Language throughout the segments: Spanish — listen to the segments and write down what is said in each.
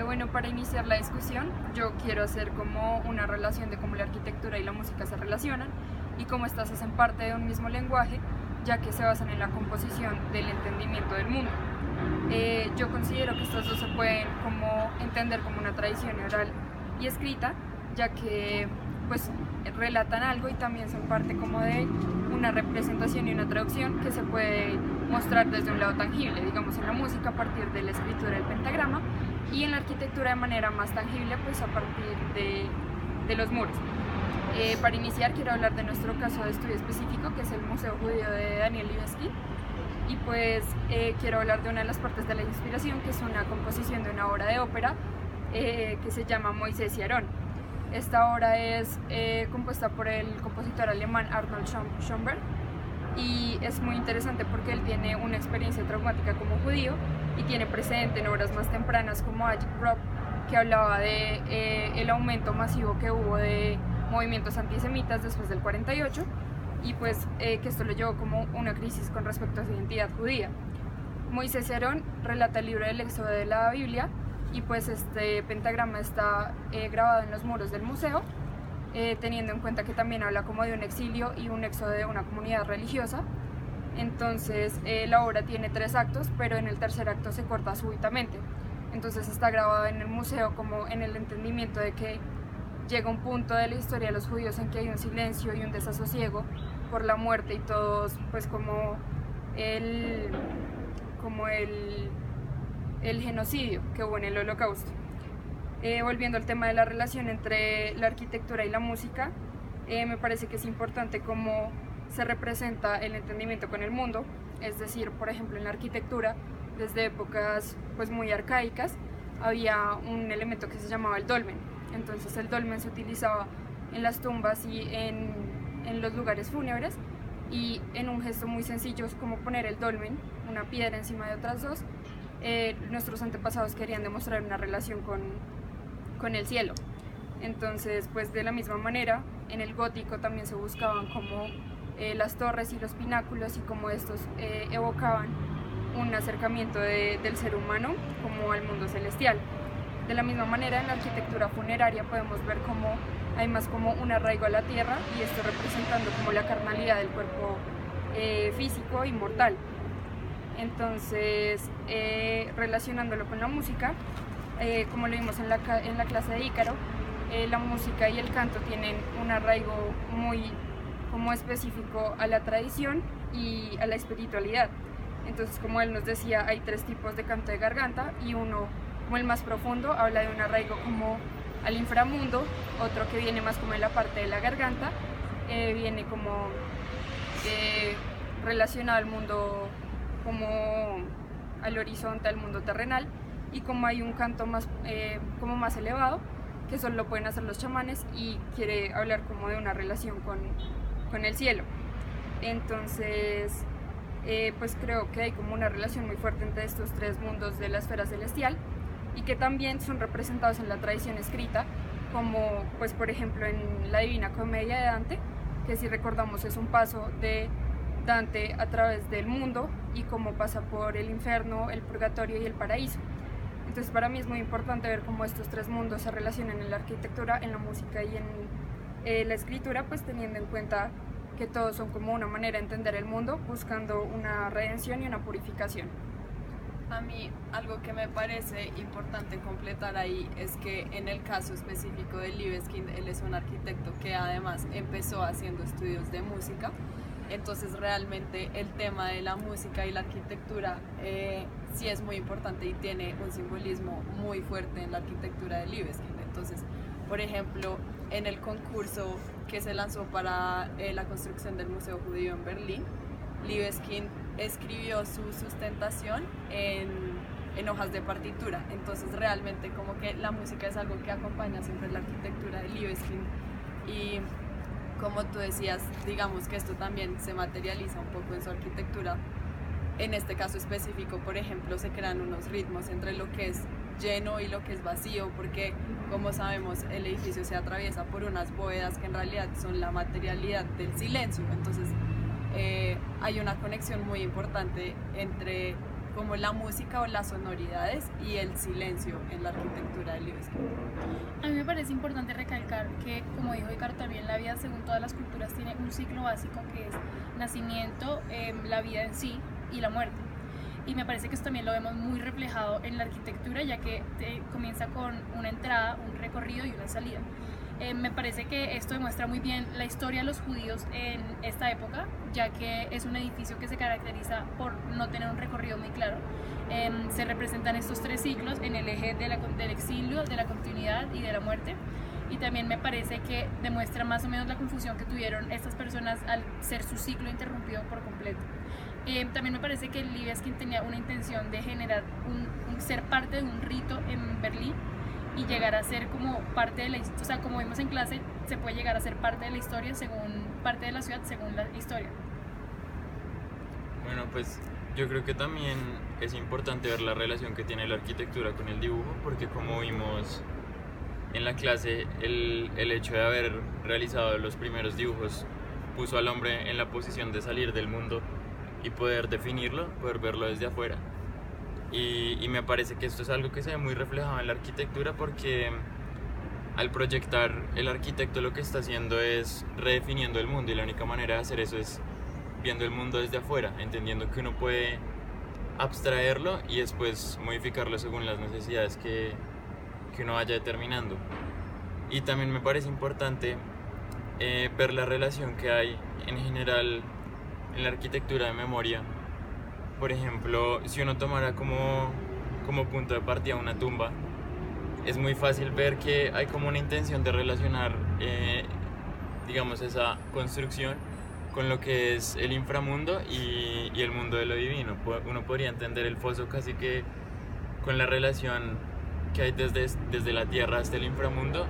Bueno, para iniciar la discusión, yo quiero hacer como una relación de cómo la arquitectura y la música se relacionan y cómo estas hacen parte de un mismo lenguaje, ya que se basan en la composición del entendimiento del mundo. Yo considero que estas dos se pueden como entender como una tradición oral y escrita, ya que pues relatan algo y también son parte como de una representación y una traducción que se puede mostrar desde un lado tangible, digamos en la música a partir de la escritura del pentagrama y en la arquitectura de manera más tangible pues a partir de los muros. Para iniciar quiero hablar de nuestro caso de estudio específico, que es el Museo Judío de Daniel Libeskind, y pues quiero hablar de una de las partes de la inspiración, que es una composición de una obra de ópera que se llama Moisés y Aarón. Esta obra es compuesta por el compositor alemán Arnold Schoenberg y es muy interesante porque él tiene una experiencia traumática como judío y tiene precedente en obras más tempranas como Agit Prop, que hablaba de el aumento masivo que hubo de movimientos antisemitas después del 48 y pues que esto le llevó como una crisis con respecto a su identidad judía. Moisés y Aarón relata el libro del Éxodo de la Biblia y pues este pentagrama está grabado en los muros del museo, teniendo en cuenta que también habla como de un exilio y un éxodo de una comunidad religiosa. Entonces la obra tiene 3 actos, pero en el tercer acto se corta súbitamente. Entonces está grabado en el museo como en el entendimiento de que llega un punto de la historia de los judíos en que hay un silencio y un desasosiego por la muerte y todos pues como el genocidio que hubo en el Holocausto. Volviendo al tema de la relación entre la arquitectura y la música, me parece que es importante cómo se representa el entendimiento con el mundo, es decir, por ejemplo en la arquitectura, desde épocas pues muy arcaicas, había un elemento que se llamaba el dolmen. Entonces el dolmen se utilizaba en las tumbas y en los lugares fúnebres, y en un gesto muy sencillo como poner el dolmen, una piedra encima de otras dos, nuestros antepasados querían demostrar una relación con el cielo. Entonces, pues de la misma manera, en el gótico también se buscaban como las torres y los pináculos y como estos evocaban un acercamiento del ser humano como al mundo celestial. De la misma manera, en la arquitectura funeraria podemos ver cómo hay más como un arraigo a la tierra, y esto representando como la carnalidad del cuerpo físico y mortal. Entonces, relacionándolo con la música, como lo vimos en la clase de Ícaro, la música y el canto tienen un arraigo muy como específico a la tradición y a la espiritualidad. Entonces, como él nos decía, hay 3 tipos de canto de garganta, y uno, como el más profundo, habla de un arraigo como al inframundo, otro que viene más como en la parte de la garganta, viene como relacionado al mundo como al horizonte, al mundo terrenal, y como hay un canto más, como más elevado, que solo lo pueden hacer los chamanes y quiere hablar como de una relación con el cielo. Entonces, pues creo que hay como una relación muy fuerte entre estos 3 mundos de la esfera celestial, y que también son representados en la tradición escrita, como pues por ejemplo en la Divina Comedia de Dante, que si recordamos es un paso de Dante a través del mundo y cómo pasa por el infierno, el purgatorio y el paraíso. Entonces para mí es muy importante ver cómo estos 3 mundos se relacionan en la arquitectura, en la música y en la escritura, pues teniendo en cuenta que todos son como una manera de entender el mundo, buscando una redención y una purificación. A mí algo que me parece importante completar ahí es que en el caso específico de Libeskind, él es un arquitecto que además empezó haciendo estudios de música, entonces realmente el tema de la música y la arquitectura sí es muy importante y tiene un simbolismo muy fuerte en la arquitectura de Libeskind. Entonces, por ejemplo, en el concurso que se lanzó para la construcción del Museo Judío en Berlín, Libeskind escribió su sustentación en hojas de partitura. Entonces realmente como que la música es algo que acompaña siempre la arquitectura de Libeskind, y como tú decías, digamos que esto también se materializa un poco en su arquitectura. En este caso específico, por ejemplo, se crean unos ritmos entre lo que es lleno y lo que es vacío, porque como sabemos el edificio se atraviesa por unas bóvedas que en realidad son la materialidad del silencio. Entonces hay una conexión muy importante entre como la música o las sonoridades y el silencio en la arquitectura de Libeskind. A mí me parece importante recalcar que, como dijo Ricardo, también la vida según todas las culturas tiene un ciclo básico que es nacimiento, la vida en sí y la muerte. Y me parece que esto también lo vemos muy reflejado en la arquitectura, ya que comienza con una entrada, un recorrido y una salida. Me parece que esto demuestra muy bien la historia de los judíos en esta época, ya que es un edificio que se caracteriza por no tener un recorrido muy claro. Se representan estos tres ciclos en el eje del exilio, de la continuidad y de la muerte. Y también me parece que demuestra más o menos la confusión que tuvieron estas personas al ser su ciclo interrumpido por completo. También me parece que Libeskind tenía una intención de generar ser parte de un rito en Berlín y llegar a ser como parte de la historia, o sea, como vimos en clase, se puede llegar a ser parte de la historia según parte de la ciudad, según la historia. Bueno, pues yo creo que también es importante ver la relación que tiene la arquitectura con el dibujo, porque como vimos en la clase, el hecho de haber realizado los primeros dibujos puso al hombre en la posición de salir del mundo y poder definirlo, poder verlo desde afuera. Y me parece que esto es algo que se ve muy reflejado en la arquitectura, porque al proyectar, el arquitecto lo que está haciendo es redefiniendo el mundo, y la única manera de hacer eso es viendo el mundo desde afuera, entendiendo que uno puede abstraerlo y después modificarlo según las necesidades que uno vaya determinando. Y también me parece importante ver la relación que hay en general en la arquitectura de memoria. Por ejemplo, si uno tomara como punto de partida una tumba, es muy fácil ver que hay como una intención de relacionar digamos, esa construcción con lo que es el inframundo y el mundo de lo divino. Uno podría entender el foso casi que con la relación que hay desde la tierra hasta el inframundo,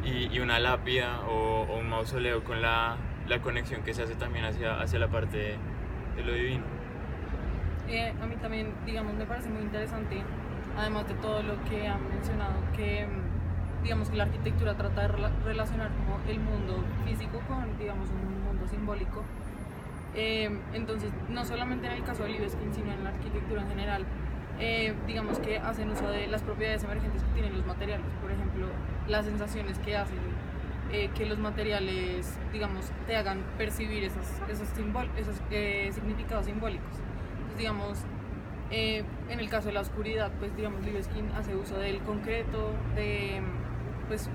y una lápida o un mausoleo con la conexión que se hace también hacia la parte de lo divino. A mí también, digamos, me parece muy interesante, además de todo lo que han mencionado, que digamos que la arquitectura trata de relacionar como el mundo físico con, digamos, un mundo simbólico. Entonces, no solamente en el caso de Libeskind, sino en la arquitectura en general, digamos que hacen uso de las propiedades emergentes que tienen los materiales. Por ejemplo, las sensaciones que hacen que los materiales, digamos, te hagan percibir esos significados simbólicos. Entonces, digamos, en el caso de la oscuridad, pues digamos, Libeskind hace uso del concreto, de pues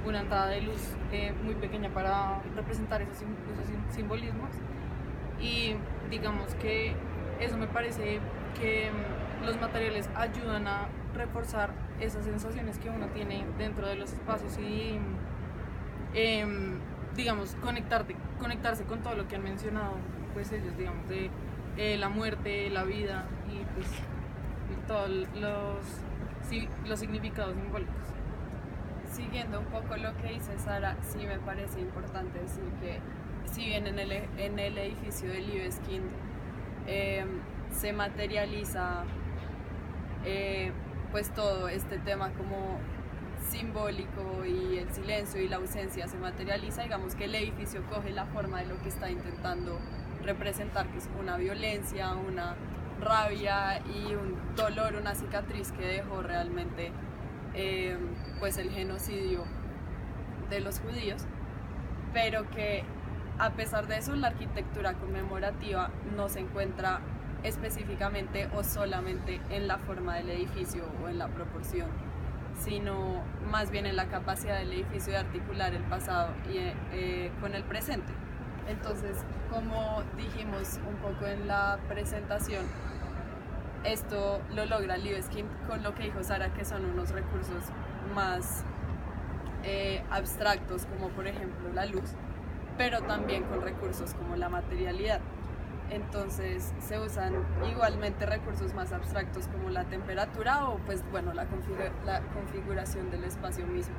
una entrada de luz muy pequeña para representar esos simbolismos, y digamos que eso me parece que los materiales ayudan a reforzar esas sensaciones que uno tiene dentro de los espacios y digamos conectarse con todo lo que han mencionado pues ellos, digamos, de la muerte, la vida y pues todos los significados simbólicos. Siguiendo un poco lo que dice Sara, sí me parece importante decir que si bien en el edificio de Libeskind se materializa pues todo este tema como simbólico, y el silencio y la ausencia se materializa, digamos que el edificio coge la forma de lo que está intentando representar, que es una violencia, una rabia y un dolor, una cicatriz que dejó realmente pues el genocidio de los judíos, pero que a pesar de eso la arquitectura conmemorativa no se encuentra específicamente o solamente en la forma del edificio o en la proporción, sino más bien en la capacidad del edificio de articular el pasado y con el presente. Entonces, como dijimos un poco en la presentación, esto lo logra Libeskind con lo que dijo Sara, que son unos recursos más abstractos, como por ejemplo la luz, pero también con recursos como la materialidad. Entonces se usan igualmente recursos más abstractos como la temperatura o pues bueno la configuración del espacio mismo.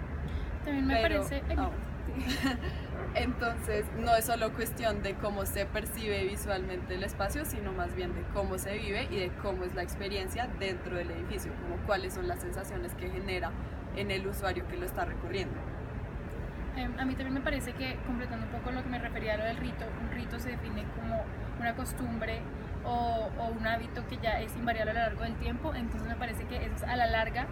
También me parece... Entonces no es solo cuestión de cómo se percibe visualmente el espacio, sino más bien de cómo se vive y de cómo es la experiencia dentro del edificio, como cuáles son las sensaciones que genera en el usuario que lo está recorriendo. A mí también me parece que, completando un poco lo que me refería a lo del rito, un rito se define como una costumbre o un hábito que ya es invariable a lo largo del tiempo. Entonces me parece que eso es a la larga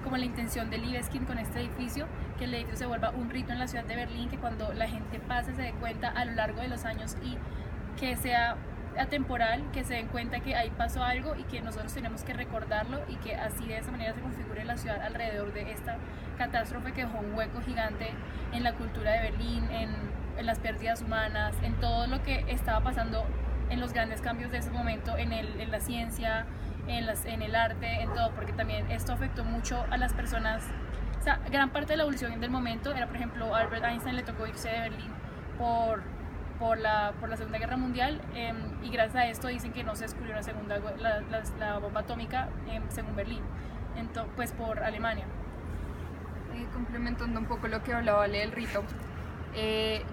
como la intención de Libeskind con este edificio, que el edificio se vuelva un rito en la ciudad de Berlín, que cuando la gente pase se dé cuenta a lo largo de los años y que sea atemporal, que se den cuenta que ahí pasó algo y que nosotros tenemos que recordarlo, y que así de esa manera se configure la ciudad alrededor de esta catástrofe que dejó un hueco gigante en la cultura de Berlín, en las pérdidas humanas, en todo lo que estaba pasando, en los grandes cambios de ese momento, en la ciencia, en el arte, en todo, porque también esto afectó mucho a las personas. O sea, gran parte de la evolución del momento era, por ejemplo, a Albert Einstein le tocó irse de Berlín por la Segunda Guerra Mundial, y gracias a esto dicen que no se descubrió la bomba atómica según Berlín, entonces, pues por Alemania. Complementando un poco lo que hablaba Ale del rito,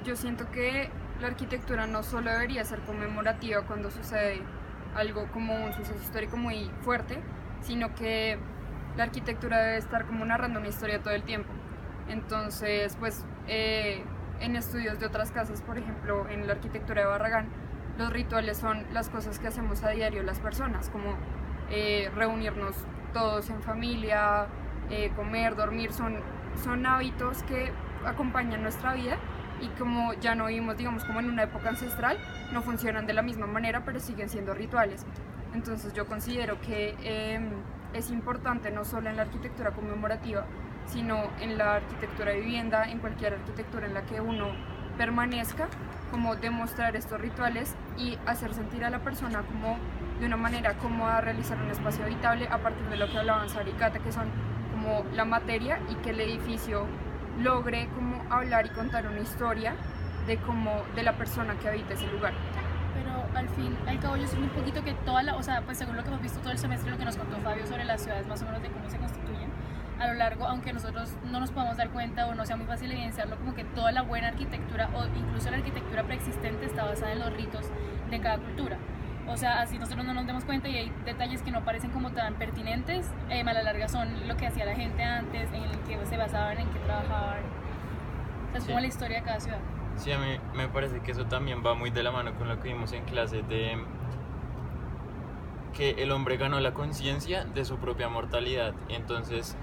yo siento que la arquitectura no solo debería ser conmemorativa cuando sucede algo como un suceso histórico muy fuerte, sino que la arquitectura debe estar como narrando una historia todo el tiempo. Entonces, pues en estudios de otras casas, por ejemplo en la arquitectura de Barragán, los rituales son las cosas que hacemos a diario las personas, como reunirnos todos en familia, comer, dormir, son hábitos que acompañan nuestra vida, y como ya no vivimos, digamos, como en una época ancestral, no funcionan de la misma manera, pero siguen siendo rituales. Entonces yo considero que es importante no solo en la arquitectura conmemorativa, sino en la arquitectura de vivienda, en cualquier arquitectura en la que uno permanezca, como demostrar estos rituales y hacer sentir a la persona como de una manera cómoda, realizar un espacio habitable a partir de lo que hablaban Sara y Cata, que son como la materia, y que el edificio logre como hablar y contar una historia de la persona que habita ese lugar. Pero al fin, al cabo, yo siento un poquito que o sea, pues según lo que hemos visto todo el semestre, lo que nos contó Fabio sobre las ciudades, más o menos de cómo se constituyen a lo largo, aunque nosotros no nos podamos dar cuenta o no sea muy fácil evidenciarlo, como que toda la buena arquitectura o incluso la arquitectura preexistente está basada en los ritos de cada cultura. O sea, así nosotros no nos demos cuenta y hay detalles que no parecen como tan pertinentes, a la larga son lo que hacía la gente antes, en el que se basaban, en que trabajaban. O sea, es como la historia de cada ciudad. Sí, a mí me parece que eso también va muy de la mano con lo que vimos en clase, de que el hombre ganó la conciencia de su propia mortalidad. Entonces,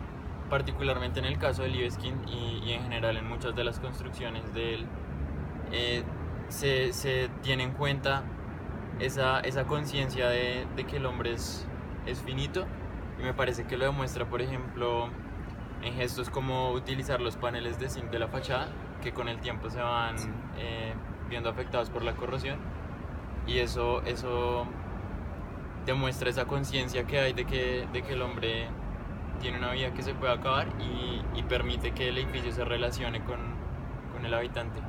particularmente en el caso de Libeskind y en general en muchas de las construcciones de él, se tiene en cuenta esa conciencia de que el hombre es finito, y me parece que lo demuestra, por ejemplo, en gestos como utilizar los paneles de zinc de la fachada, que con el tiempo se van viendo afectados por la corrosión, y eso demuestra esa conciencia que hay de que el hombre tiene una vida que se puede acabar, y permite que el edificio se relacione con el habitante.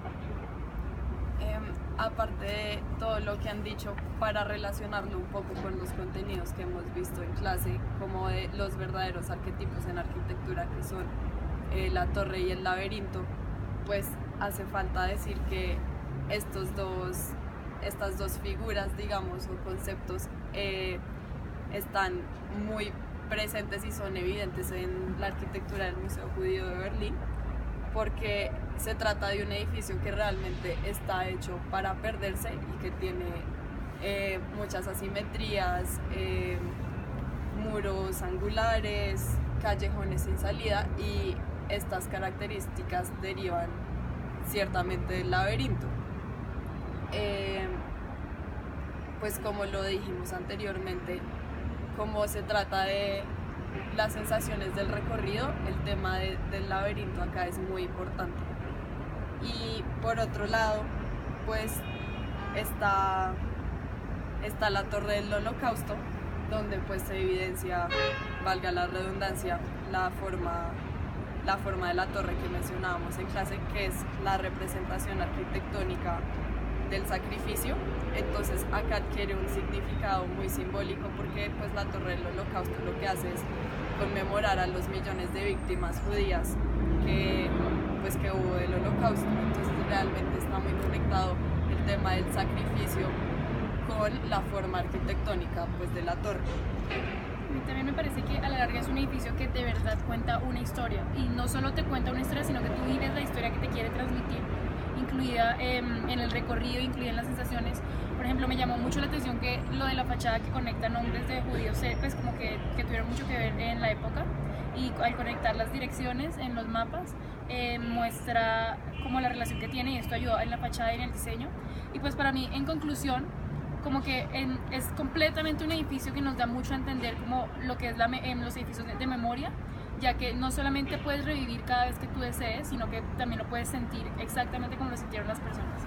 Aparte de todo lo que han dicho, para relacionarlo un poco con los contenidos que hemos visto en clase, como de los verdaderos arquetipos en arquitectura, que son la torre y el laberinto, pues hace falta decir que estas dos figuras, digamos, o conceptos están muy presentes y son evidentes en la arquitectura del Museo Judío de Berlín, porque se trata de un edificio que realmente está hecho para perderse y que tiene muchas asimetrías, muros angulares, callejones sin salida, y estas características derivan ciertamente del laberinto. Pues como lo dijimos anteriormente, como se trata de las sensaciones del recorrido, el tema del laberinto acá es muy importante. Y por otro lado, pues está la Torre del Holocausto, donde pues se evidencia, valga la redundancia, la forma de la torre que mencionábamos en clase, que es la representación arquitectónica del sacrificio. Entonces acá adquiere un significado muy simbólico, porque pues la Torre del Holocausto lo que hace es conmemorar a los millones de víctimas judías que hubo del Holocausto. Entonces realmente está muy conectado el tema del sacrificio con la forma arquitectónica pues de la torre. A mí también me parece que a la larga es un edificio que de verdad cuenta una historia, y no solo te cuenta una historia, sino que tú vives la historia que te quiere transmitir. incluida en el recorrido, incluida en las sensaciones. Por ejemplo, me llamó mucho la atención que lo de la fachada que conecta nombres de judíos, pues como que tuvieron mucho que ver en la época, y al conectar las direcciones en los mapas muestra como la relación que tiene, y esto ayuda en la fachada y en el diseño. Y pues para mí, en conclusión, como que es completamente un edificio que nos da mucho a entender como lo que es los edificios de memoria, ya que no solamente puedes revivir cada vez que tú desees, sino que también lo puedes sentir exactamente como lo sintieron las personas.